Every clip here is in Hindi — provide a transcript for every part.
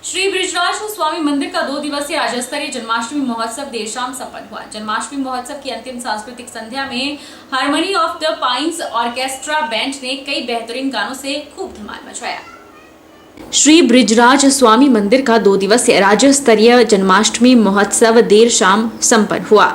श्री बृजराज स्वामी मंदिर का 2 दिवसीय राज्य स्तरीय जन्माष्टमी महोत्सव देर शाम संपन्न हुआ। जन्माष्टमी महोत्सव की अंतिम सांस्कृतिक संध्या में harmony of the pines orchestra band ने कई बेहतरीन गानों से खूब धमाल मचाया। श्री बृजराज स्वामी मंदिर का 2 दिवसीय राज्य स्तरीय जन्माष्टमी महोत्सव देर शाम संपन्न हुआ।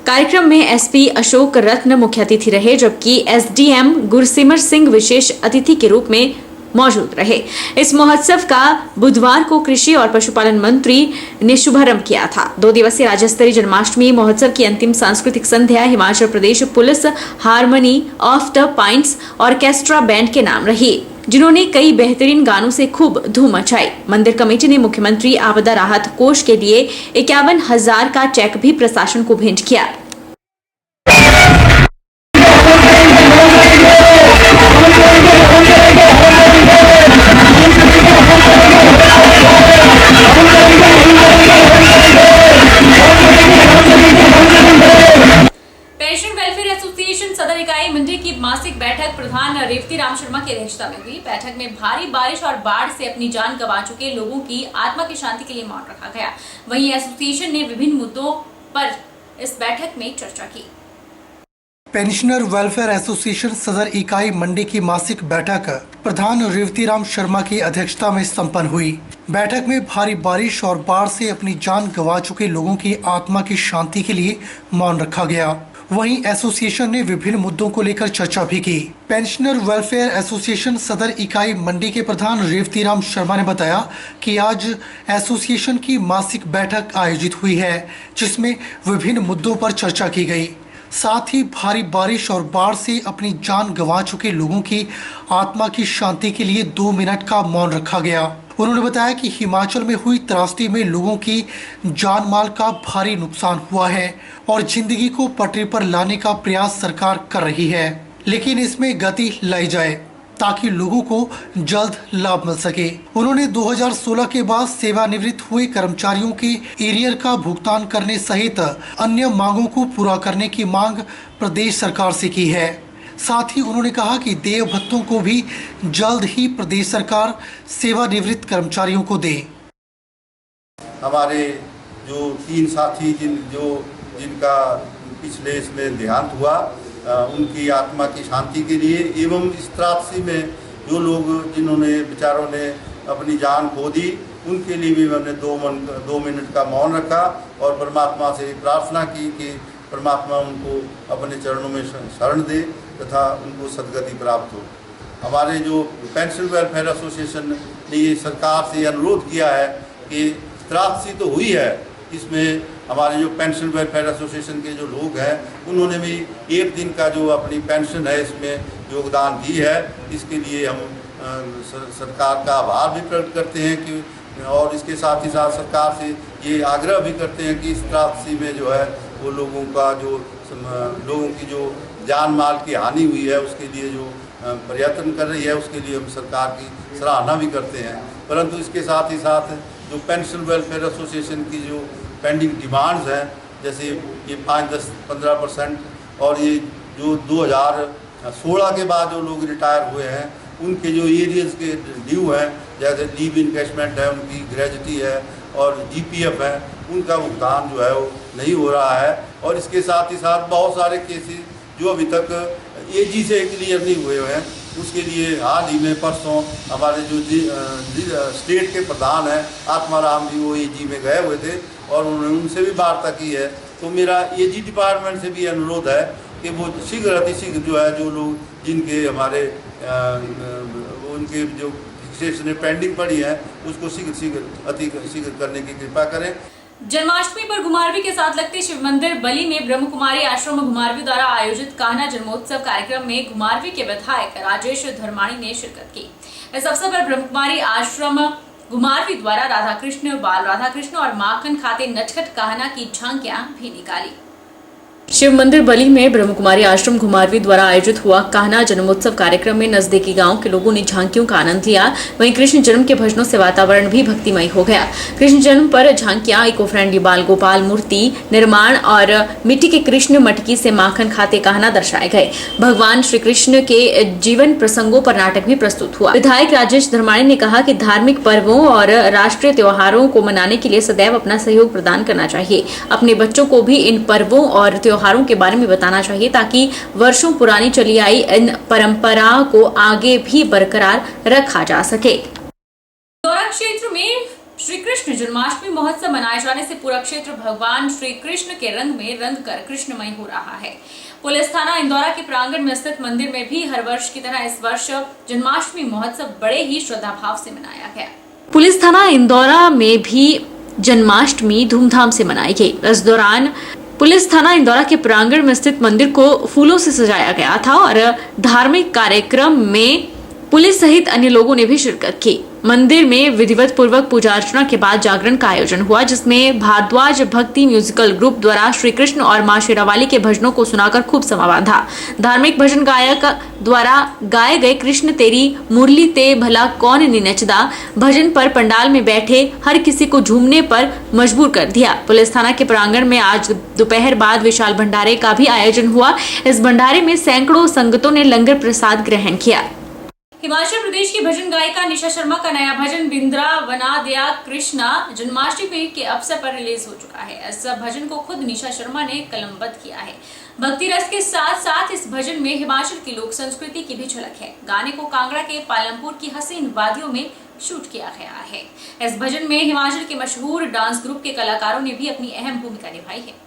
कार्यक्रम में एसपी अशोक रत्न मुख्य अतिथि रहे, जबकि एसडीएम गुरसिमर सिंह विशेष अतिथि के रूप में मौजूद रहे। इस महोत्सव का बुधवार को कृषि और पशुपालन मंत्री ने शुभारंभ किया था। 2 दिवसीय राज्य स्तरीय जन्माष्टमी महोत्सव की अंतिम सांस्कृतिक संध्या Himachal Pradesh police harmony of the pines orchestra band के नाम रही, जिन्होंने कई बेहतरीन गानों से खूब धूम मचाई। मंदिर कमेटी ने मुख्यमंत्री आपदा राहत कोष के लिए 51,000 का चेक भी प्रशासन को भेंट किया। पेंशन वेलफेयर एसोसिएशन सदर इकाई मंडी की मासिक बैठक प्रधान रेवती राम शर्मा की अध्यक्षता में हुई। बैठक में भारी बारिश और बाढ़ से अपनी जान गंवा चुके लोगों की आत्मा की शांति के लिए मौन रखा गया। वहीं एसोसिएशन ने विभिन्न मुद्दों पर इस बैठक में चर्चा की। पेंशनर वेलफेयर एसोसिएशन सदर इकाई मंडी की मासिक बैठक प्रधान रेवती राम शर्मा की अध्यक्षता में संपन्न हुई। बैठक में भारी बारिश और बाढ़ से अपनी जान गंवा चुके लोगों की आत्मा की शांति के लिए मौन रखा गया। वहीं एसोसिएशन ने विभिन्न मुद्दों को लेकर चर्चा भी की। पेंशनर वेलफेयर एसोसिएशन सदर इकाई मंडी के प्रधान रेवती राम शर्मा ने बताया कि आज एसोसिएशन की मासिक बैठक आयोजित हुई है, जिसमें विभिन्न मुद्दों पर चर्चा की गई। साथ ही भारी बारिश और बाढ़ से अपनी जान गंवा चुके लोगों की आत्मा की शांति के लिए 2 मिनट का मौन रखा गया। उन्होंने बताया कि हिमाचल में हुई त्रासदी में लोगों की जान माल का भारी नुकसान हुआ है और जिंदगी को पटरी पर लाने का प्रयास सरकार कर रही है, लेकिन इसमें गति लाई जाए ताकि लोगों को जल्द लाभ मिल सके। उन्होंने 2016 के बाद सेवानिवृत्त हुए कर्मचारियों के एरियर का भुगतान करने सहित अन्य मांगों को पूरा करने की मांग प्रदेश सरकार से की है। साथ ही उन्होंने कहा कि देय भत्तों को भी जल्द ही प्रदेश सरकार सेवानिवृत्त कर्मचारियों को दे। हमारे जो 3 साथी जिनका पिछले इसमें देहांत हुआ, उनकी आत्मा की शांति के लिए एवं इस त्रासदी में जो लोग जिन्होंने बेचारों ने अपनी जान खो दी, उनके लिए भी मैंने 2 मिनट का मौन रखा और परमात्मा से प्रार्थना की कि परमात्मा उनको अपने चरणों में शरण दे तथा उनको सदगति प्राप्त हो। हमारे जो पेंशन वेलफेयर एसोसिएशन ने ये सरकार से अनुरोध किया है कि त्रासदी तो हुई है, इसमें हमारे जो पेंशन वेलफेयर एसोसिएशन के जो लोग हैं उन्होंने भी 1 दिन का जो अपनी पेंशन है इसमें योगदान दी है। इसके लिए हम सरकार का आभार भी प्रकट करते हैं कि और इसके साथ ही साथ सरकार से ये आग्रह भी करते हैं कि इस त्रासदी में जो है वो लोगों की जो जान माल की हानि हुई है उसके लिए जो प्रयत्न कर रही है, उसके लिए हम सरकार की सराहना भी करते हैं। परंतु इसके साथ ही साथ जो पेंशन वेलफेयर एसोसिएशन की जो पेंडिंग डिमांड्स हैं, जैसे ये 5-10-15% और ये जो 2016 के बाद जो लोग रिटायर हुए हैं उनके जो एरियर्स के ड्यू हैं, जैसे लीव इनकैशमेंट है, उनकी ग्रेजुटी है और जीपीएफ है, उनका भुगतान जो है वो नहीं हो रहा है। और इसके साथ ही साथ बहुत सारे केसेस जो अभी तक एजी से क्लियर नहीं हुए हैं, उसके लिए हाल ही में परसों हमारे जो स्टेट के प्रधान हैं आत्माराम जी, वो एजी में गए हुए थे और उन्होंने उनसे भी वार्ता की है। तो मेरा एजी डिपार्टमेंट से भी अनुरोध है कि वो शीघ्र अतिशीघ्र जो है जो लोग जिनके हमारे उनके जो फिक्सेशन पेंडिंग पड़ी है उसको शीघ्र करने की कृपा करें। जन्माष्टमी पर घुमारवी के साथ लगते शिव मंदिर बली में ब्रह्म कुमारी आश्रम घुमारवी द्वारा आयोजित कान्हा जन्मोत्सव कार्यक्रम में घुमारवी के विधायक राजेश धर्माणी ने शिरकत की। इस अवसर पर ब्रह्म कुमारी आश्रम घुमारवी द्वारा राधा कृष्ण, बाल राधा कृष्ण और माखन खाते नटखट कान्हा की झांकियां भी निकाली। शिव मंदिर बली में ब्रह्मकुमारी आश्रम घुमारवी द्वारा आयोजित हुआ कान्हा जन्मोत्सव कार्यक्रम में नजदीकी गांव के लोगों ने झांकियों का आनंद लिया। वहीं कृष्ण जन्म के भजनों से वातावरण भी भक्तिमय हो गया। कृष्ण जन्म पर झांकियां, इको फ्रेंडली बाल गोपाल मूर्ति निर्माण और मिट्टी के कृष्ण मटकी से माखन खाते कान्हा दर्शाए गए। भगवान श्री कृष्ण के जीवन प्रसंगों पर नाटक भी प्रस्तुत हुआ। विधायक राजेश धर्माणी ने कहा कि धार्मिक पर्वों और राष्ट्रीय त्योहारों को मनाने के लिए सदैव अपना सहयोग प्रदान करना चाहिए। अपने बच्चों को भी इन पर्वों और त्योहारों के बारे में बताना चाहिए ताकि वर्षों पुरानी चली आई इन परंपराओं को आगे भी बरकरार रखा जा सके। इंदौरा क्षेत्र में श्री कृष्ण जन्माष्टमी महोत्सव मनाए जाने से पूरा क्षेत्र भगवान श्री कृष्ण के रंग में रंग कर कृष्णमय हो रहा है। पुलिस थाना इंदौरा के प्रांगण में स्थित मंदिर में भी हर वर्ष की तरह इस वर्ष जन्माष्टमी महोत्सव बड़े ही श्रद्धा भाव से मनाया गया। पुलिस थाना इंदौरा में भी जन्माष्टमी धूमधाम से मनाई गई। इस दौरान पुलिस थाना इंदौरा के प्रांगण में स्थित मंदिर को फूलों से सजाया गया था और धार्मिक कार्यक्रम में पुलिस सहित अन्य लोगों ने भी शिरकत की। मंदिर में विधिवत पूर्वक पूजा अर्चना के बाद जागरण का आयोजन हुआ, जिसमें भारद्वाज भक्ति म्यूजिकल ग्रुप द्वारा श्री कृष्ण और मां शेरावाली के भजनों को सुनाकर खूब समा बांधा। धार्मिक भजन गायक द्वारा गाए गए कृष्ण तेरी मुरली ते भला कौन नी नचदा भजन पर पंडाल में बैठे हर किसी को झूमने पर मजबूर कर दिया। पुलिस थाना के प्रांगण में आज दोपहर बाद विशाल भंडारे का भी आयोजन हुआ। इस भंडारे में सैकड़ों संगतों ने लंगर प्रसाद ग्रहण किया। हिमाचल प्रदेश की भजन गायिका निशा शर्मा का नया भजन बिंद्रा बना दिया कृष्णा जन्माष्टमी के अवसर पर रिलीज हो चुका है। इस भजन को खुद निशा शर्मा ने कलमबद्ध किया है। भक्ति रस के साथ साथ इस भजन में हिमाचल की लोक संस्कृति की भी झलक है। गाने को कांगड़ा के पालमपुर की हसीन वादियों में शूट किया गया है। इस भजन में हिमाचल के मशहूर डांस ग्रुप के कलाकारों ने भी अपनी अहम भूमिका निभाई है।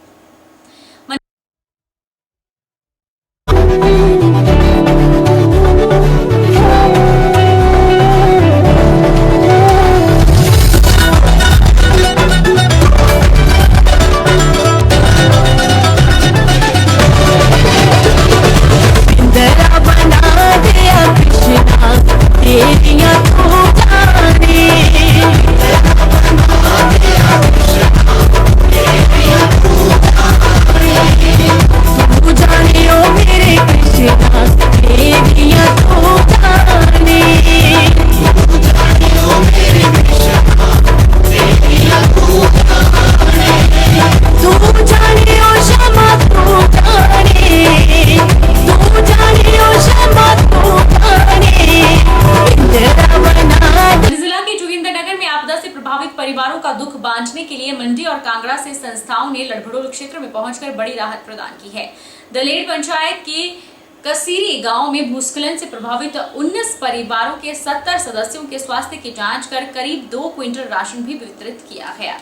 परिवारों का दुख बांटने के लिए मंडी और कांगड़ा से संस्थाओं ने लड़भड़ोल क्षेत्र में पहुंचकर बड़ी राहत प्रदान की है। दलेर पंचायत के कसीरी गांव में भूस्खलन से प्रभावित 19 परिवारों के 70 सदस्यों के स्वास्थ्य की जांच कर करीब 2 क्विंटल राशन भी वितरित किया गया।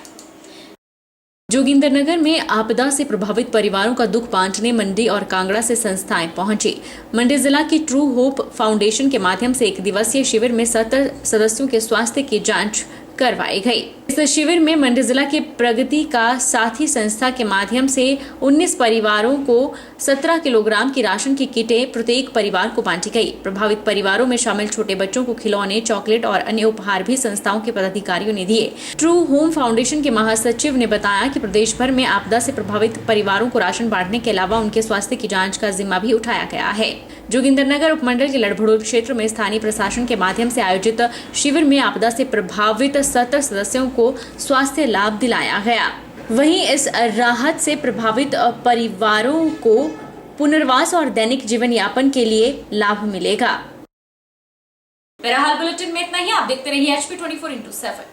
जोगिंदरनगर में आपदा से प्रभावित परिवारों का दुख बांटने मंडी और कांगड़ा से संस्थाएं पहुंची। मंडी जिला की ट्रू होप फाउंडेशन के माध्यम से 1 दिवसीय शिविर में 70 सदस्यों के स्वास्थ्य की जांच करवाई गई। इस शिविर में मंडी जिला के प्रगति का साथी संस्था के माध्यम से 19 परिवारों को 17 किलोग्राम की राशन की किटें प्रत्येक परिवार को बांटी गई। प्रभावित परिवारों में शामिल छोटे बच्चों को खिलौने, चॉकलेट और अन्य उपहार भी संस्थाओं के पदाधिकारियों ने दिए। ट्रू होम फाउंडेशन के महासचिव ने बताया कि प्रदेश भर में आपदा से प्रभावित परिवारों को राशन बांटने के अलावा उनके स्वास्थ्य की जाँच का जिम्मा भी उठाया गया है। जोगिंदरनगर उपमंडल के लड़भड़ोल क्षेत्र में स्थानीय प्रशासन के माध्यम से आयोजित शिविर में आपदा से प्रभावित 70 सदस्यों को स्वास्थ्य लाभ दिलाया गया। वहीं इस राहत से प्रभावित परिवारों को पुनर्वास और दैनिक जीवन यापन के लिए लाभ मिलेगा। मेरा हाल बुलेटिन में इतना ही। आप देखते रहिए HP 24/7।